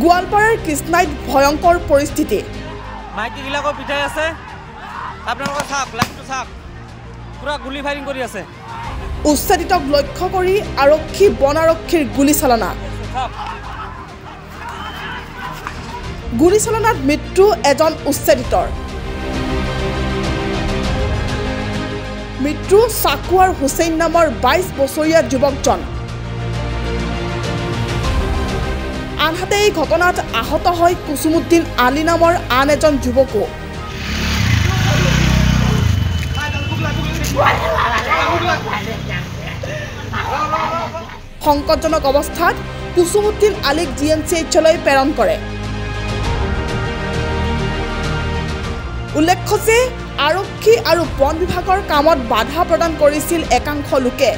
গোৱালপাৰাৰ কৃষ্ণাইত ভয়ংকৰ পৰিস্থিতি। মাইকীগিলাকো পিঠাই আছে, আপোনালোকে চাওক, লাইটটো চাওক, পুৰা গুলি ফায়াৰিং কৰি আছে। উচ্ছেদিতক লক্ষ্য কৰি আৰক্ষী বন আৰক্ষীৰ গুলীচালনা। গুলীচালনাত মৃত্যু এজন উচ্ছেদিতৰ। মৃত্যু চাকুৱাৰ হুছেইন নামৰ 22 বছৰীয়া যুৱকজন। আনহাতে এই ঘটনাত আহত হয় কুছুমুদ্দিন আলী নামৰ আন এজন যুৱকো। সংকটজনক অৱস্থাত কুছুমুদ্দিন আলীক GMCHলৈ প্ৰেৰণ কৰে। উল্লেখ্য যে আৰক্ষী আৰু বন বিভাগৰ কামত বাধা প্ৰদান কৰিছিল একাংশ লোকে।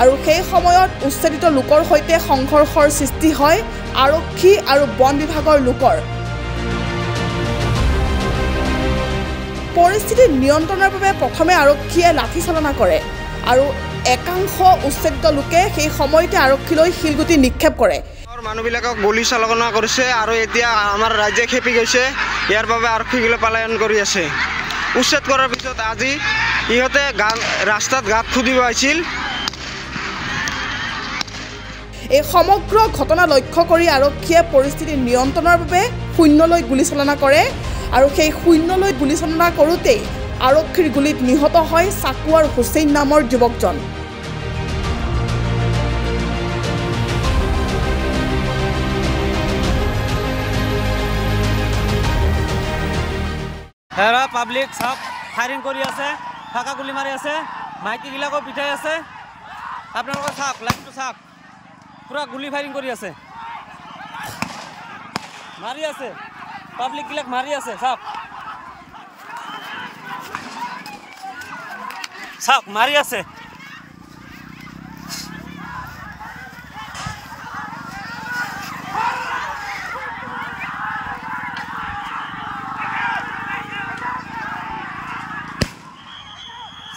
আৰু সেই সময়ত উচ্ছেদিত লোকৰ সৈতে সংঘৰ্ষৰ সৃষ্টি হয় আৰক্ষী আৰু বন বিভাগৰ লোকৰ। পৰিস্থিতি নিয়ন্ত্ৰণৰ বাবে প্ৰথমে আৰক্ষীয়ে লাঠিচালনা কৰে আৰু একাংশ উচ্ছেদিত লোকে সেই সময়তে আৰক্ষীলৈ শিলগুটি নিক্ষেপ কৰে। মানুহবিলাকক গুলি চালনা কৰিছে আৰু এতিয়া আমাৰ ৰাজ্যে খেপি গৈছে, ইয়াৰ বাবে আৰক্ষীগিলা পলায়ন কৰি আছে। উচ্ছেদ কৰাৰ পিছত আজি ইহঁতে ৰাস্তাত গাঁত খুন্দিব আহিছিল। এই সমগ্ৰ ঘটনা লক্ষ্য কৰি আৰক্ষীয়ে পৰিস্থিতি নিয়ন্ত্ৰণৰ বাবে শূন্যলৈ গুলীচালনা কৰে আৰু সেই শূন্যলৈ গুলীচালনা কৰোঁতেই আৰক্ষীৰ গুলীত নিহত হয় চাকুৱাৰ হুছেইন নামৰ যুৱকজন। হেৰা পাব্লিক চাওক, ফায়াৰিং কৰি আছে, ফাঁকা গুলি মাৰি আছে, মাইকীগিলাকো পিঠাই আছে। আপোনালোকে চাওক, লাইটটো চাওক, পুৰা গুলি ফায়াৰিং কৰি আছে, মাৰি আছে, পাব্লিকগিলাক মাৰি আছে। চাওক চাওক, মাৰি আছে।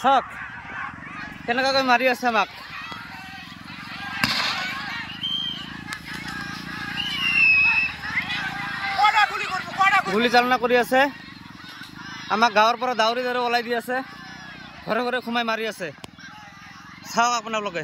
চাওক কেনেকুৱাকৈ মাৰি আছে আমাক। গুলি চালনা কৰি আছে, আমাক গাঁৱৰ পৰা দাউৰি দাউৰি ওলাই দি আছে, ঘৰে ঘৰে সোমাই মাৰি আছে। চাওক আপোনালোকে।